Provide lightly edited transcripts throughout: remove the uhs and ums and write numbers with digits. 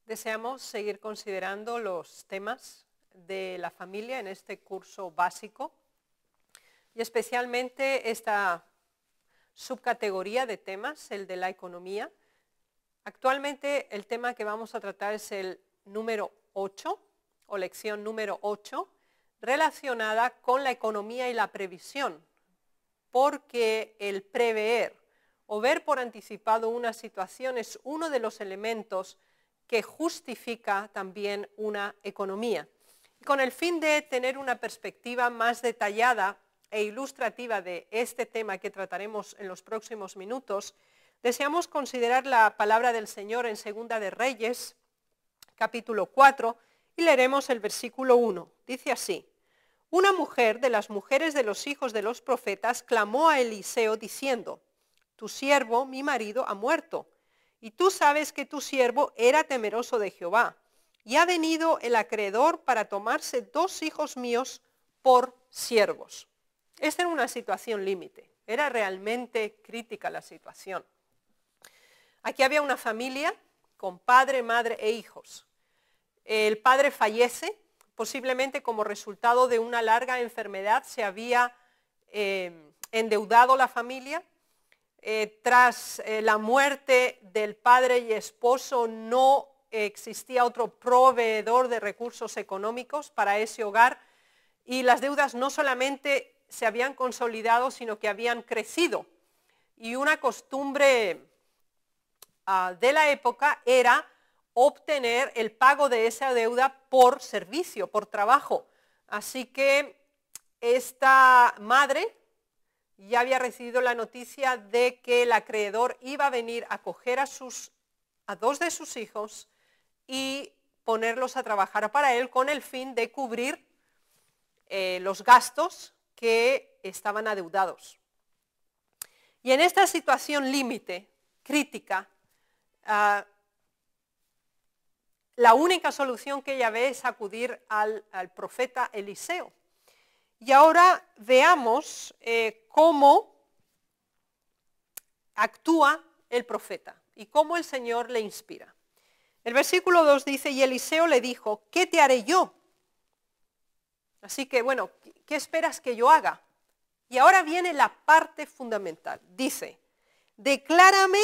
Deseamos seguir considerando los temas de la familia en este curso básico y especialmente esta subcategoría de temas, el de la economía. Actualmente el tema que vamos a tratar es el número 8 o lección número 8 relacionada con la economía y la previsión, porque el prever o ver por anticipado una situación es uno de los elementos que justifica también una economía. Con el fin de tener una perspectiva más detallada e ilustrativa de este tema que trataremos en los próximos minutos, deseamos considerar la palabra del Señor en Segunda de Reyes, capítulo 4, y leeremos el versículo 1. Dice así: una mujer de las mujeres de los hijos de los profetas clamó a Eliseo diciendo: tu siervo, mi marido, ha muerto, y tú sabes que tu siervo era temeroso de Jehová, y ha venido el acreedor para tomarse 2 hijos míos por siervos. Esta era una situación límite, era realmente crítica la situación. Aquí había una familia con padre, madre e hijos. El padre fallece, posiblemente como resultado de una larga enfermedad. Se había endeudado la familia. Tras la muerte del padre y esposo no existía otro proveedor de recursos económicos para ese hogar, y las deudas no solamente se habían consolidado, sino que habían crecido. Y una costumbre de la época era obtener el pago de esa deuda por servicio, por trabajo. Así que esta madre ya había recibido la noticia de que el acreedor iba a venir a coger a 2 de sus hijos y ponerlos a trabajar para él con el fin de cubrir los gastos que estaban adeudados. Y en esta situación límite, crítica, la única solución que ella ve es acudir al profeta Eliseo. Y ahora veamos cómo actúa el profeta y cómo el Señor le inspira. El versículo 2 dice: y Eliseo le dijo: ¿qué te haré yo? Así que, bueno, ¿qué esperas que yo haga? Y ahora viene la parte fundamental. Dice: declárame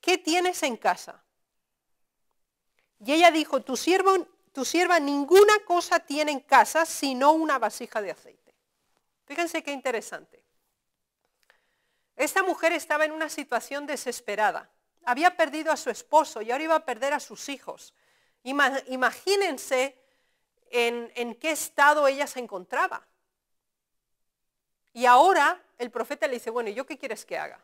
qué tienes en casa. Y ella dijo: tu sierva ninguna cosa tiene en casa sino una vasija de aceite. Fíjense qué interesante. Esta mujer estaba en una situación desesperada. Había perdido a su esposo y ahora iba a perder a sus hijos. Imagínense en qué estado ella se encontraba. Y ahora el profeta le dice: bueno, ¿y yo qué quieres que haga?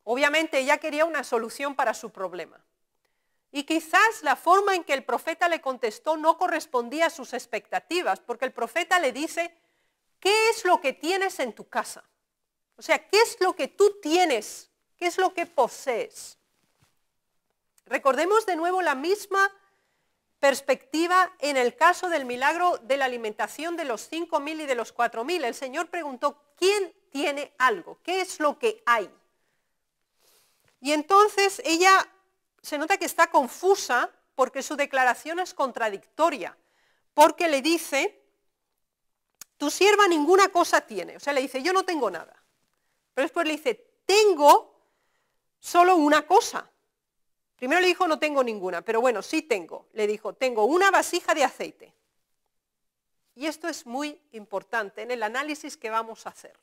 Obviamente ella quería una solución para su problema. Y quizás la forma en que el profeta le contestó no correspondía a sus expectativas, porque el profeta le dice: ¿qué es lo que tienes en tu casa? O sea, ¿qué es lo que tú tienes? ¿Qué es lo que posees? Recordemos de nuevo la misma perspectiva en el caso del milagro de la alimentación de los 5.000 y de los 4.000. El Señor preguntó: ¿quién tiene algo? ¿Qué es lo que hay? Y entonces ella se nota que está confusa porque su declaración es contradictoria, porque le dice: tu sierva ninguna cosa tiene. O sea, le dice: yo no tengo nada. Pero después le dice: tengo solo una cosa. Primero le dijo: no tengo ninguna, pero bueno, sí tengo. Le dijo: tengo una vasija de aceite. Y esto es muy importante en el análisis que vamos a hacer.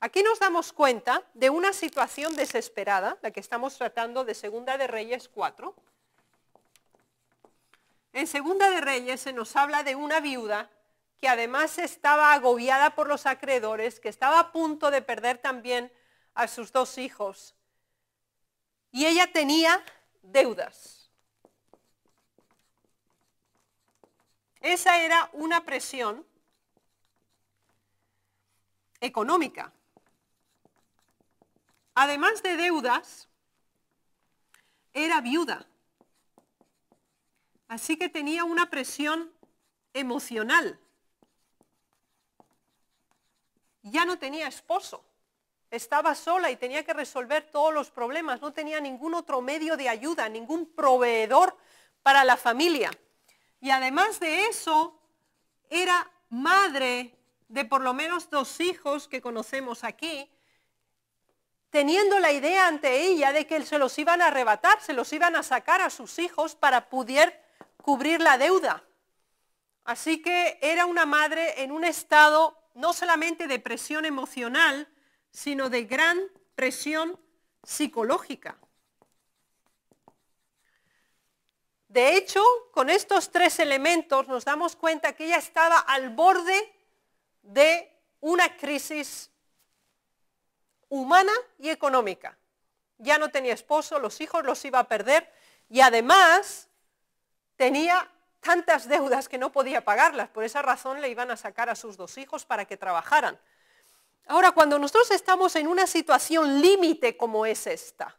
Aquí nos damos cuenta de una situación desesperada, la que estamos tratando de Segunda de Reyes 4. En Segunda de Reyes se nos habla de una viuda que además estaba agobiada por los acreedores, que estaba a punto de perder también a sus 2 hijos. Y ella tenía deudas. Esa era una presión económica. Además de deudas, era viuda. Así que tenía una presión emocional. Ya no tenía esposo. Estaba sola y tenía que resolver todos los problemas. No tenía ningún otro medio de ayuda, ningún proveedor para la familia. Y además de eso, era madre de por lo menos 2 hijos que conocemos aquí, teniendo la idea ante ella de que se los iban a arrebatar, se los iban a sacar a sus hijos para poder cubrir la deuda. Así que era una madre en un estado no solamente de presión emocional, sino de gran presión psicológica. De hecho, con estos 3 elementos nos damos cuenta que ella estaba al borde de una crisis humana y económica. Ya no tenía esposo, los hijos los iba a perder y además tenía tantas deudas que no podía pagarlas. Por esa razón le iban a sacar a sus 2 hijos para que trabajaran. Ahora, cuando nosotros estamos en una situación límite como es esta,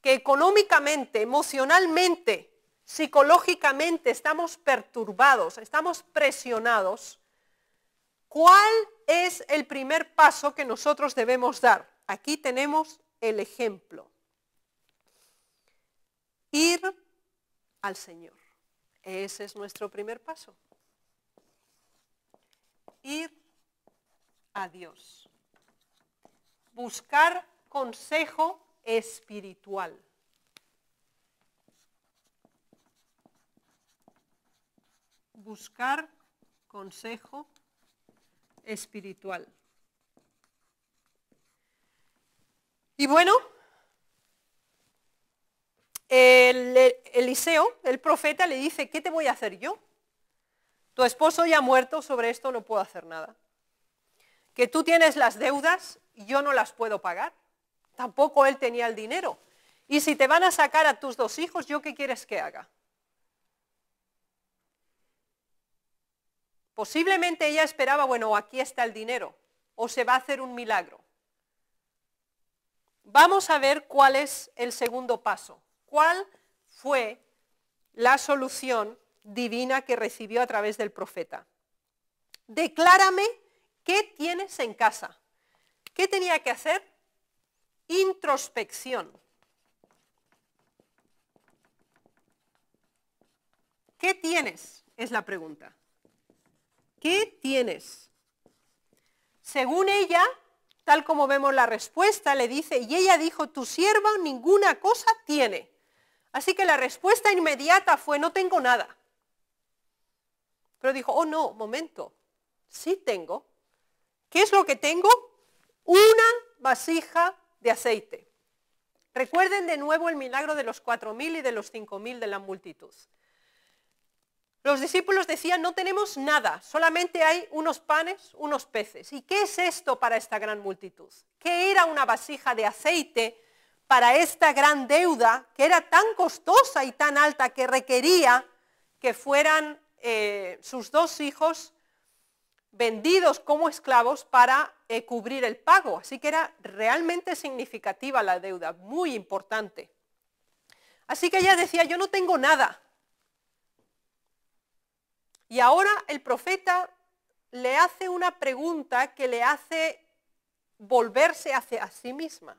que económicamente, emocionalmente, psicológicamente estamos perturbados, estamos presionados, ¿cuál es el primer paso que nosotros debemos dar? Aquí tenemos el ejemplo. Ir al Señor. Ese es nuestro primer paso. Ir a Dios. Buscar consejo espiritual. Buscar consejo espiritual. Y bueno, Eliseo, el profeta, le dice, ¿qué te voy a hacer yo? Tu esposo ya ha muerto, sobre esto no puedo hacer nada. Que tú tienes las deudas y yo no las puedo pagar. Tampoco él tenía el dinero. Y si te van a sacar a tus 2 hijos, ¿yo qué quieres que haga? Posiblemente ella esperaba, bueno, aquí está el dinero, o se va a hacer un milagro. Vamos a ver cuál es el segundo paso. ¿Cuál fue la solución divina que recibió a través del profeta? Declárame qué tienes en casa. ¿Qué tenía que hacer? Introspección. ¿Qué tienes? Es la pregunta. ¿Qué tienes? Según ella, tal como vemos la respuesta, le dice, y ella dijo, tu sierva ninguna cosa tiene. Así que la respuesta inmediata fue, no tengo nada. Pero dijo, oh no, momento, sí tengo. ¿Qué es lo que tengo? Una vasija de aceite. Recuerden de nuevo el milagro de los 4.000 y de los 5.000 de la multitud. Los discípulos decían, no tenemos nada, solamente hay unos panes, unos peces. ¿Y qué es esto para esta gran multitud? ¿Qué era una vasija de aceite para esta gran deuda que era tan costosa y tan alta que requería que fueran sus 2 hijos vendidos como esclavos para cubrir el pago? Así que era realmente significativa la deuda, muy importante. Así que ella decía, yo no tengo nada. Y ahora el profeta le hace una pregunta que le hace volverse hacia sí misma.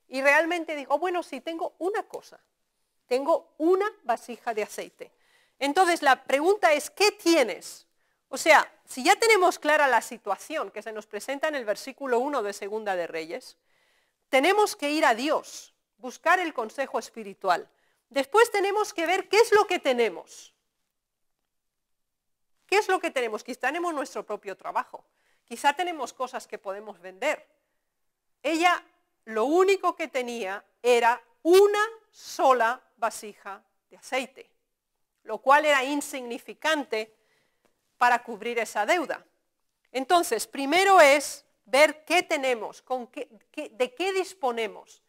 Y realmente dijo, bueno, sí, tengo una cosa. Tengo una vasija de aceite. Entonces la pregunta es, ¿qué tienes? O sea, si ya tenemos clara la situación que se nos presenta en el versículo 1 de Segunda de Reyes, tenemos que ir a Dios, buscar el consejo espiritual. Después tenemos que ver qué es lo que tenemos. ¿Qué es lo que tenemos? Quizá tenemos nuestro propio trabajo, quizá tenemos cosas que podemos vender. Ella lo único que tenía era una sola vasija de aceite, lo cual era insignificante para cubrir esa deuda. Entonces, primero es ver qué tenemos, de qué disponemos.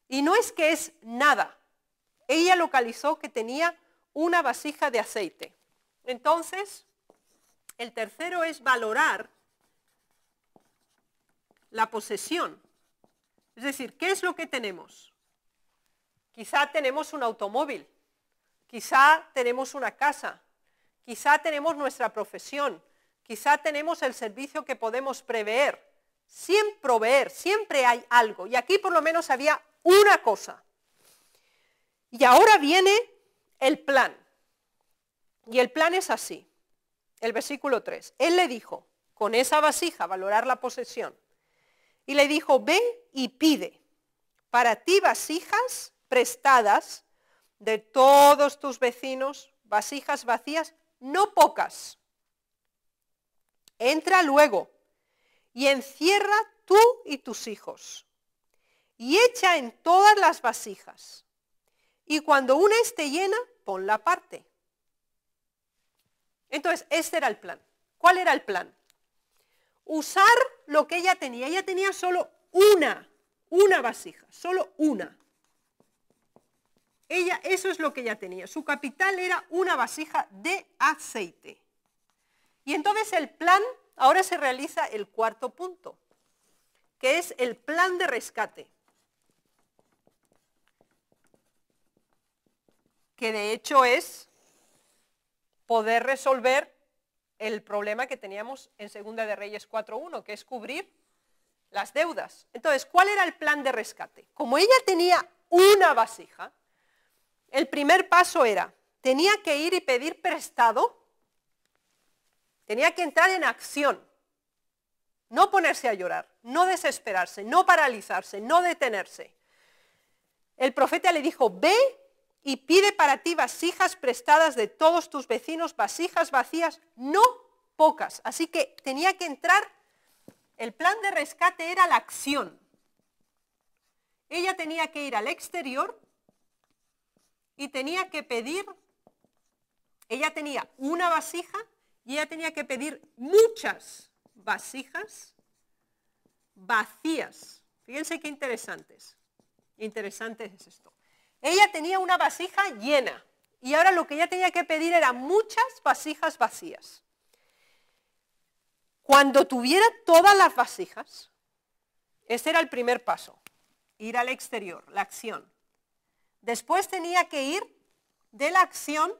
Y no es que es nada. Ella localizó que tenía una vasija de aceite. Entonces, el tercero es valorar la posesión. Es decir, ¿qué es lo que tenemos? Quizá tenemos un automóvil, quizá tenemos una casa, quizá tenemos nuestra profesión, quizá tenemos el servicio que podemos prever. siempre proveer, siempre hay algo. Y aquí por lo menos había una cosa. Y ahora viene el plan. Y el plan es así. El versículo 3. Él le dijo, con esa vasija, valorar la posesión. Y le dijo, ve y pide para ti vasijas prestadas de todos tus vecinos, vasijas vacías, no pocas. Entra luego y encierra tú y tus hijos y echa en todas las vasijas. Y cuando una esté llena, ponla aparte. Entonces, este era el plan. ¿Cuál era el plan? Usar lo que ella tenía. Ella tenía solo una vasija, solo una. Eso es lo que ella tenía. Su capital era una vasija de aceite. Y entonces el plan, ahora se realiza el cuarto punto, que es el plan de rescate. Que de hecho es poder resolver el problema que teníamos en Segunda de Reyes 4.1, que es cubrir las deudas. Entonces, ¿cuál era el plan de rescate? Como ella tenía una vasija, el primer paso era, tenía que ir y pedir prestado, tenía que entrar en acción, no ponerse a llorar, no desesperarse, no paralizarse, no detenerse. El profeta le dijo, ve y pide para ti vasijas prestadas de todos tus vecinos, vasijas vacías, no pocas. Así que tenía que entrar, el plan de rescate era la acción. Ella tenía que ir al exterior y tenía que pedir, ella tenía una vasija y ella tenía que pedir muchas vasijas vacías. Fíjense qué interesante es esto. Ella tenía una vasija llena y ahora lo que ella tenía que pedir era muchas vasijas vacías. Cuando tuviera todas las vasijas, ese era el primer paso, ir al exterior, la acción. Después tenía que ir de la acción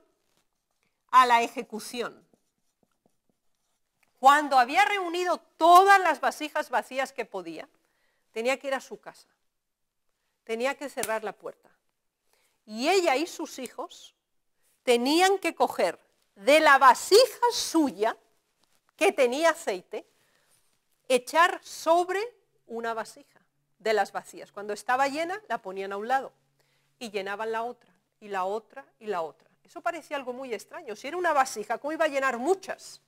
a la ejecución. Cuando había reunido todas las vasijas vacías que podía, tenía que ir a su casa, tenía que cerrar la puerta. Y ella y sus hijos tenían que coger de la vasija suya, que tenía aceite, echar sobre una vasija de las vacías. Cuando estaba llena, la ponían a un lado y llenaban la otra, y la otra, y la otra. Eso parecía algo muy extraño. Si era una vasija, ¿cómo iba a llenar muchas?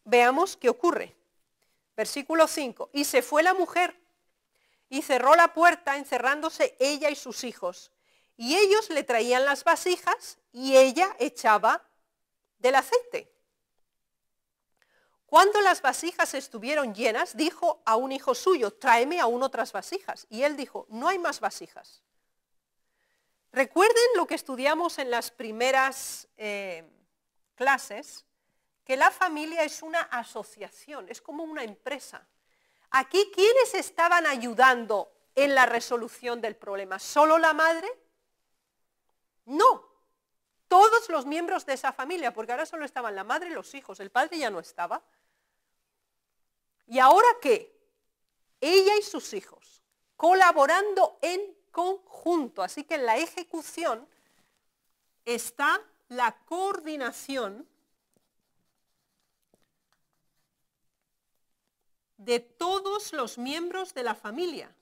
Veamos qué ocurre. Versículo 5. Y se fue la mujer y cerró la puerta, encerrándose ella y sus hijos. Y ellos le traían las vasijas y ella echaba del aceite. Cuando las vasijas estuvieron llenas, dijo a un hijo suyo, tráeme aún otras vasijas. Y él dijo, no hay más vasijas. Recuerden lo que estudiamos en las primeras clases, que la familia es una asociación, es como una empresa. Aquí, ¿quiénes estaban ayudando en la resolución del problema? ¿Solo la madre? No, todos los miembros de esa familia, porque ahora solo estaban la madre y los hijos, el padre ya no estaba. ¿Y ahora qué? Ella y sus hijos, colaborando en conjunto. Así que en la ejecución está la coordinación de todos los miembros de la familia.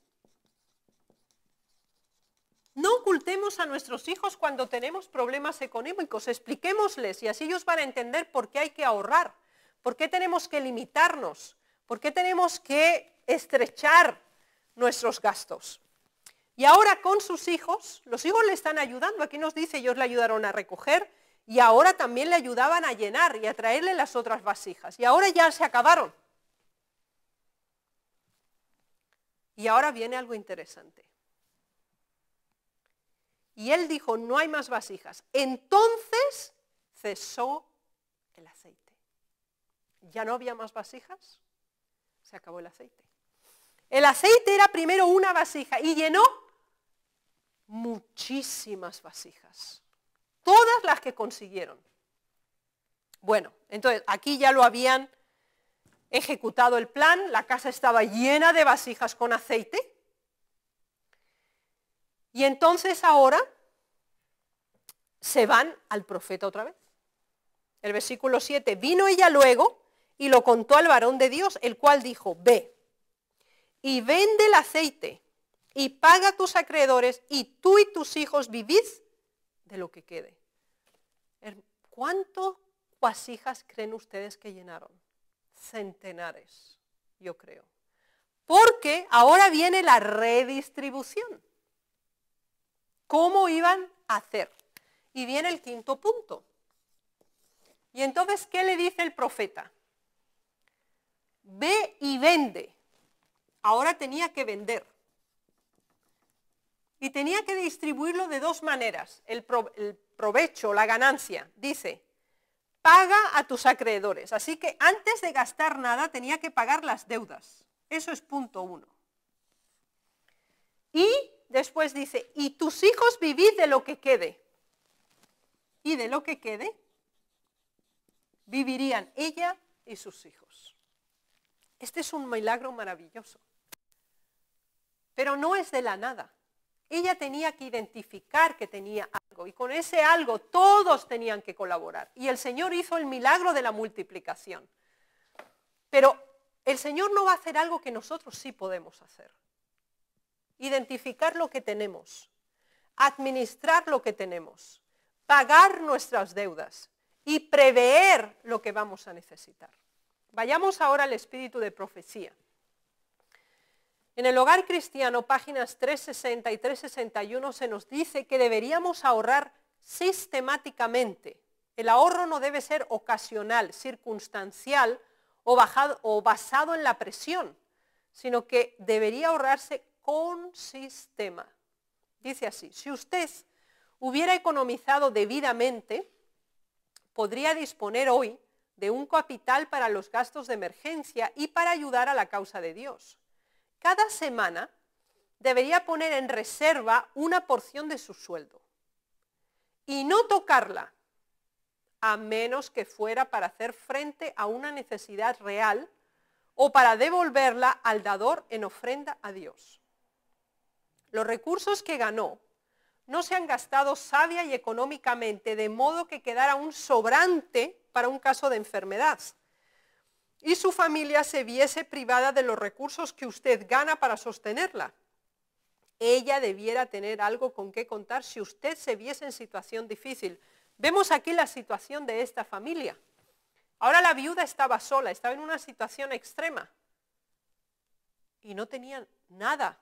No ocultemos a nuestros hijos cuando tenemos problemas económicos, expliquémosles y así ellos van a entender por qué hay que ahorrar, por qué tenemos que limitarnos, por qué tenemos que estrechar nuestros gastos. Y ahora con sus hijos, los hijos le están ayudando, aquí nos dice, ellos le ayudaron a recoger y ahora también le ayudaban a llenar y a traerle las otras vasijas. Y ahora ya se acabaron. Y ahora viene algo interesante. Y él dijo, no hay más vasijas. Entonces cesó el aceite. ¿Ya no había más vasijas? Se acabó el aceite. El aceite era primero una vasija y llenó muchísimas vasijas. Todas las que consiguieron. Bueno, entonces aquí ya lo habían ejecutado el plan, la casa estaba llena de vasijas con aceite. Y entonces ahora se van al profeta otra vez. El versículo 7, vino ella luego y lo contó al varón de Dios, el cual dijo, ve y vende el aceite y paga a tus acreedores y tú y tus hijos vivid de lo que quede. ¿Cuántas vasijas creen ustedes que llenaron? Centenares, yo creo. Porque ahora viene la redistribución. ¿Cómo iban a hacer? Y viene el quinto punto. Y entonces, ¿qué le dice el profeta? Ve y vende. Ahora tenía que vender. Y tenía que distribuirlo de dos maneras. El provecho, la ganancia, dice, paga a tus acreedores. Así que antes de gastar nada tenía que pagar las deudas. Eso es punto 1. Y después dice, y tus hijos vivid de lo que quede. Y de lo que quede, vivirían ella y sus hijos. Este es un milagro maravilloso. Pero no es de la nada. Ella tenía que identificar que tenía algo y con ese algo todos tenían que colaborar. Y el Señor hizo el milagro de la multiplicación. Pero el Señor no va a hacer algo que nosotros sí podemos hacer. Identificar lo que tenemos, administrar lo que tenemos, pagar nuestras deudas y prever lo que vamos a necesitar. Vayamos ahora al espíritu de profecía. En el Hogar Cristiano, páginas 360 y 361, se nos dice que deberíamos ahorrar sistemáticamente. El ahorro no debe ser ocasional, circunstancial o basado en la presión, sino que debería ahorrarse con sistema. Dice así, si usted hubiera economizado debidamente, podría disponer hoy de un capital para los gastos de emergencia y para ayudar a la causa de Dios. Cada semana debería poner en reserva una porción de su sueldo y no tocarla, a menos que fuera para hacer frente a una necesidad real o para devolverla al dador en ofrenda a Dios. Los recursos que ganó no se han gastado sabia y económicamente, de modo que quedara un sobrante para un caso de enfermedad y su familia se viese privada de los recursos que usted gana para sostenerla. Ella debiera tener algo con qué contar si usted se viese en situación difícil. Vemos aquí la situación de esta familia. Ahora la viuda estaba sola, estaba en una situación extrema y no tenía nada,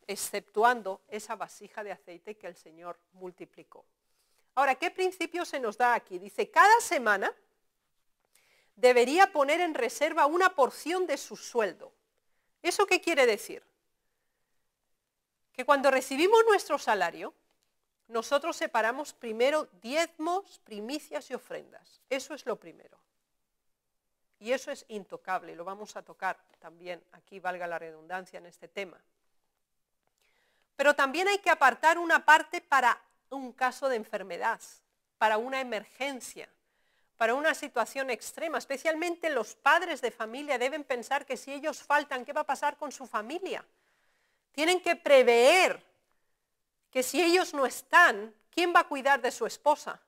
exceptuando esa vasija de aceite que el Señor multiplicó. Ahora, ¿qué principio se nos da aquí? Dice, cada semana debería poner en reserva una porción de su sueldo. ¿Eso qué quiere decir? Que cuando recibimos nuestro salario, nosotros separamos primero diezmos, primicias y ofrendas. Eso es lo primero. Y eso es intocable, lo vamos a tocar también, aquí valga la redundancia en este tema. Pero también hay que apartar una parte para un caso de enfermedad, para una emergencia, para una situación extrema. Especialmente los padres de familia deben pensar que si ellos faltan, ¿qué va a pasar con su familia? Tienen que prever que si ellos no están, ¿quién va a cuidar de su esposa?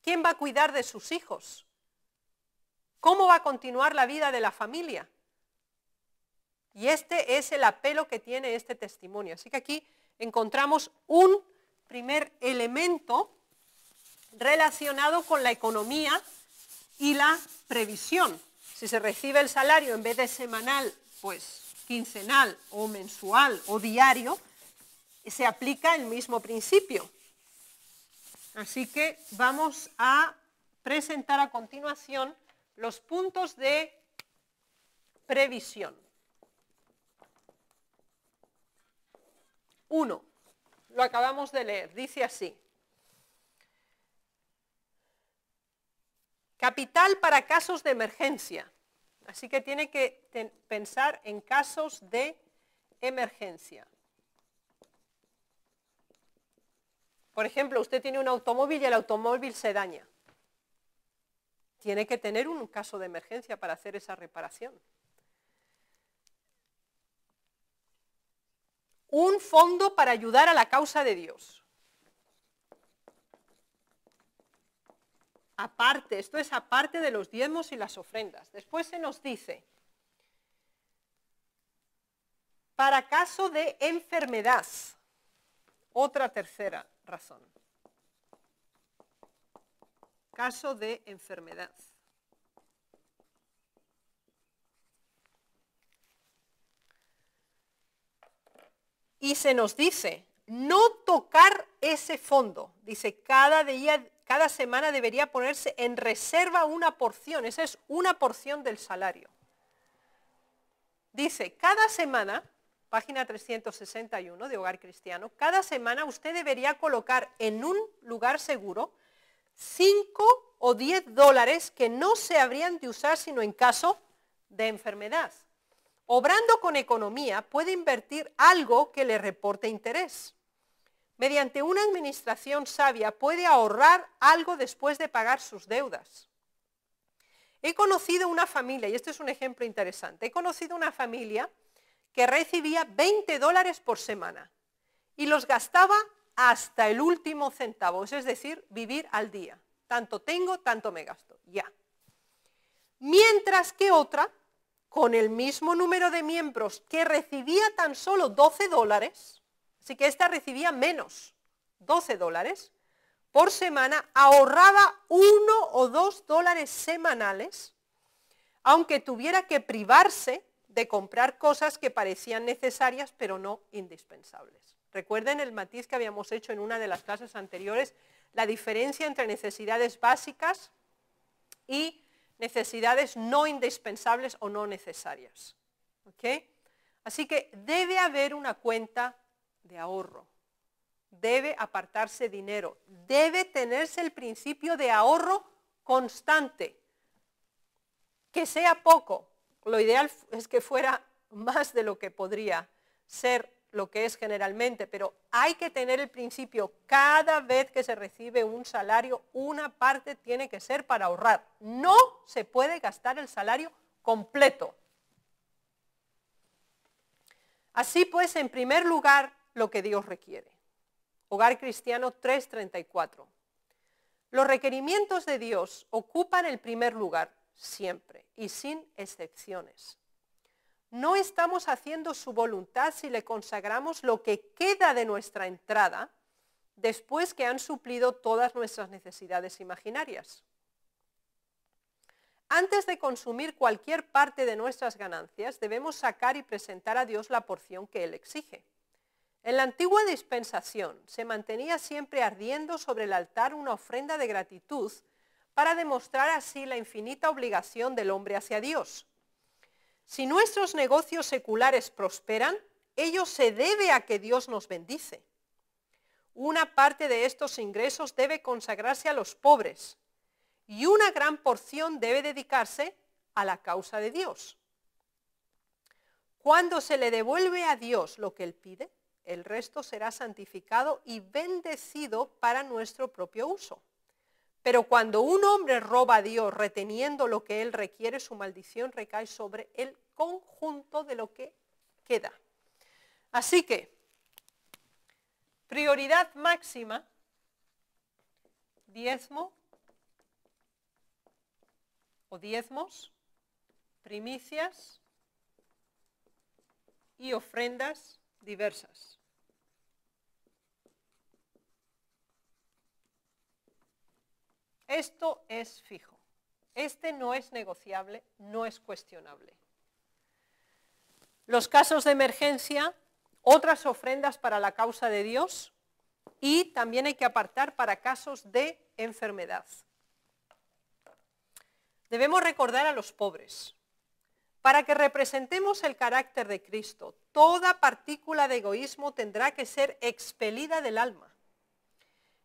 ¿Quién va a cuidar de sus hijos? ¿Cómo va a continuar la vida de la familia? Y este es el apelo que tiene este testimonio. Así que aquí encontramos un primer elemento relacionado con la economía y la previsión. Si se recibe el salario en vez de semanal, pues quincenal o mensual o diario, se aplica el mismo principio. Así que vamos a presentar a continuación los puntos de previsión. 1. Lo acabamos de leer, dice así. Capital para casos de emergencia. Así que tiene que pensar en casos de emergencia. Por ejemplo, usted tiene un automóvil y el automóvil se daña. Tiene que tener un caso de emergencia para hacer esa reparación. un fondo para ayudar a la causa de Dios. Aparte, esto es aparte de los diezmos y las ofrendas. Después se nos dice, para caso de enfermedad, otra tercera razón. Caso de enfermedad. Y se nos dice, no tocar ese fondo. Dice, cada semana debería ponerse en reserva una porción. Esa es una porción del salario. Dice, cada semana, página 361 de Hogar Cristiano, cada semana usted debería colocar en un lugar seguro 5 o 10 dólares que no se habrían de usar sino en caso de enfermedad. Obrando con economía, puede invertir algo que le reporte interés. Mediante una administración sabia, puede ahorrar algo después de pagar sus deudas. He conocido una familia, y este es un ejemplo interesante, he conocido una familia que recibía 20 dólares por semana y los gastaba hasta el último centavo, es decir, vivir al día. Tanto tengo, tanto me gasto, ya. Mientras que otra, con el mismo número de miembros, que recibía tan solo 12 dólares, así que esta recibía menos, 12 dólares, por semana, ahorraba 1 o 2 dólares semanales, aunque tuviera que privarse de comprar cosas que parecían necesarias, pero no indispensables. Recuerden el matiz que habíamos hecho en una de las clases anteriores, la diferencia entre necesidades básicas y necesidades no indispensables o no necesarias. ¿Okay? Así que debe haber una cuenta de ahorro, debe apartarse dinero, debe tenerse el principio de ahorro constante, que sea poco. Lo ideal es que fuera más de lo que podría ser lo que es generalmente, pero hay que tener el principio, cada vez que se recibe un salario, una parte tiene que ser para ahorrar. No se puede gastar el salario completo. Así pues, en primer lugar, lo que Dios requiere. Hogar Cristiano 3:34. Los requerimientos de Dios ocupan el primer lugar siempre y sin excepciones. No estamos haciendo su voluntad si le consagramos lo que queda de nuestra entrada después que han suplido todas nuestras necesidades imaginarias. Antes de consumir cualquier parte de nuestras ganancias, debemos sacar y presentar a Dios la porción que Él exige. En la antigua dispensación se mantenía siempre ardiendo sobre el altar una ofrenda de gratitud para demostrar así la infinita obligación del hombre hacia Dios. Si nuestros negocios seculares prosperan, ello se debe a que Dios nos bendice. Una parte de estos ingresos debe consagrarse a los pobres y una gran porción debe dedicarse a la causa de Dios. Cuando se le devuelve a Dios lo que Él pide, el resto será santificado y bendecido para nuestro propio uso. Pero cuando un hombre roba a Dios reteniendo lo que Él requiere, su maldición recae sobre el conjunto de lo que queda. Así que, prioridad máxima, diezmo o diezmos, primicias y ofrendas diversas. Esto es fijo. Este no es negociable, no es cuestionable. Los casos de emergencia, otras ofrendas para la causa de Dios y también hay que apartar para casos de enfermedad. Debemos recordar a los pobres. Para que representemos el carácter de Cristo, toda partícula de egoísmo tendrá que ser expelida del alma.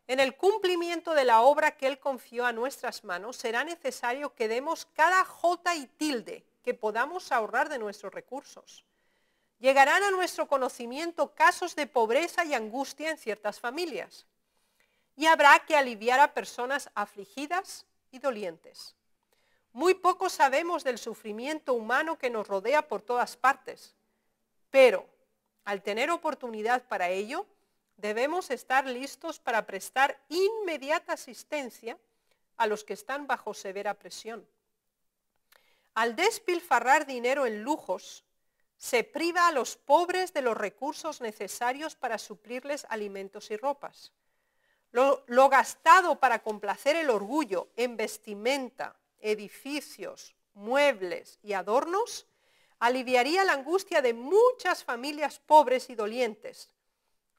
En el cumplimiento de la obra que Él confió a nuestras manos, será necesario que demos cada jota y tilde que podamos ahorrar de nuestros recursos. Llegarán a nuestro conocimiento casos de pobreza y angustia en ciertas familias. Y habrá que aliviar a personas afligidas y dolientes. Muy poco sabemos del sufrimiento humano que nos rodea por todas partes, pero Al tener oportunidad para ello, debemos estar listos para prestar inmediata asistencia a los que están bajo severa presión. Al despilfarrar dinero en lujos, se priva a los pobres de los recursos necesarios para suplirles alimentos y ropas. Lo gastado para complacer el orgullo en vestimenta, edificios, muebles y adornos, aliviaría la angustia de muchas familias pobres y dolientes.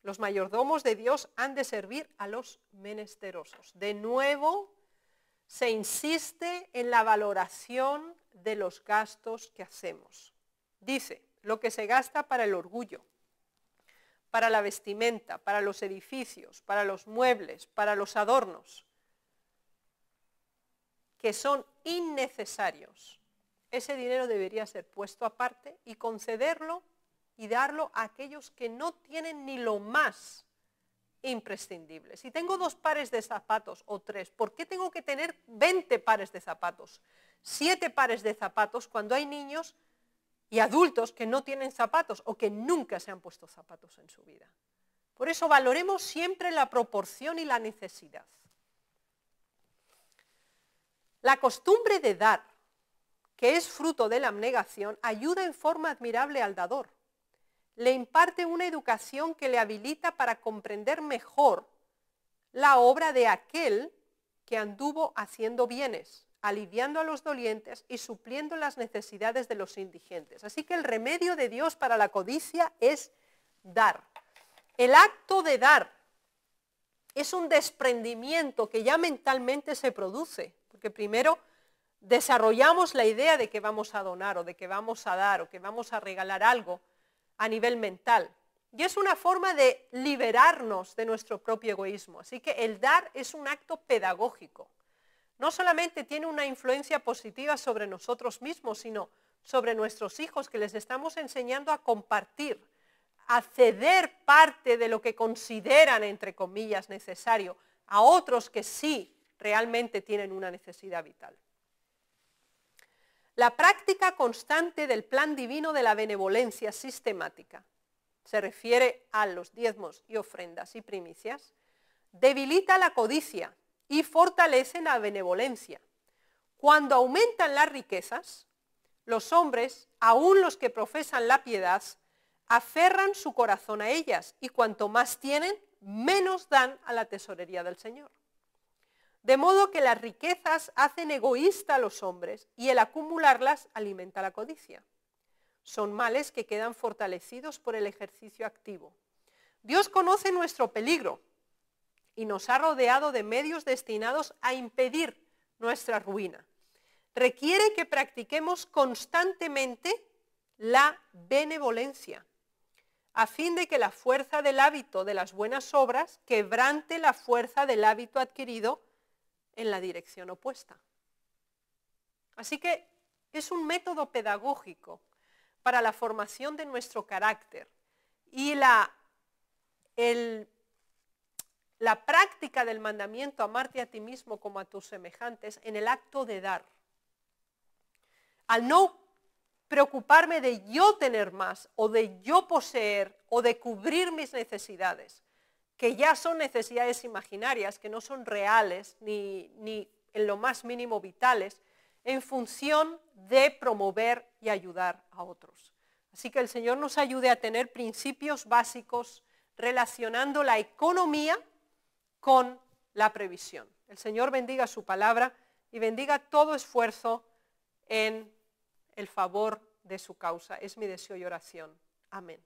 Los mayordomos de Dios han de servir a los menesterosos. De nuevo, se insiste en la valoración de los gastos que hacemos. Dice, lo que se gasta para el orgullo, para la vestimenta, para los edificios, para los muebles, para los adornos, que son innecesarios. Ese dinero debería ser puesto aparte y concederlo y darlo a aquellos que no tienen ni lo más imprescindible. Si tengo 2 pares de zapatos o 3, ¿por qué tengo que tener 20 pares de zapatos? 7 pares de zapatos cuando hay niños y adultos que no tienen zapatos o que nunca se han puesto zapatos en su vida. Por eso valoremos siempre la proporción y la necesidad. La costumbre de dar, que es fruto de la abnegación, ayuda en forma admirable al dador. Le imparte una educación que le habilita para comprender mejor la obra de aquel que anduvo haciendo bienes, aliviando a los dolientes y supliendo las necesidades de los indigentes. Así que el remedio de Dios para la codicia es dar. El acto de dar es un desprendimiento que ya mentalmente se produce, porque primero desarrollamos la idea de que vamos a donar o de que vamos a dar o que vamos a regalar algo a nivel mental. Y es una forma de liberarnos de nuestro propio egoísmo. Así que el dar es un acto pedagógico. No solamente tiene una influencia positiva sobre nosotros mismos, sino sobre nuestros hijos, que les estamos enseñando a compartir, a ceder parte de lo que consideran, entre comillas, necesario, a otros que sí realmente tienen una necesidad vital. La práctica constante del plan divino de la benevolencia sistemática, se refiere a los diezmos y ofrendas y primicias, debilita la codicia y fortalece la benevolencia. Cuando aumentan las riquezas, los hombres, aun los que profesan la piedad, aferran su corazón a ellas y cuanto más tienen, menos dan a la tesorería del Señor. De modo que las riquezas hacen egoísta a los hombres y el acumularlas alimenta la codicia. Son males que quedan fortalecidos por el ejercicio activo. Dios conoce nuestro peligro y nos ha rodeado de medios destinados a impedir nuestra ruina. Requiere que practiquemos constantemente la benevolencia, a fin de que la fuerza del hábito de las buenas obras quebrante la fuerza del hábito adquirido en la dirección opuesta. Así que es un método pedagógico para la formación de nuestro carácter y la práctica del mandamiento amarte a ti mismo como a tus semejantes en el acto de dar. Al no preocuparme de yo tener más o de yo poseer o de cubrir mis necesidades, que ya son necesidades imaginarias, que no son reales ni en lo más mínimo vitales, en función de promover y ayudar a otros. Así que el Señor nos ayude a tener principios básicos relacionando la economía con la previsión. El Señor bendiga su palabra y bendiga todo esfuerzo en el favor de su causa. Es mi deseo y oración. Amén.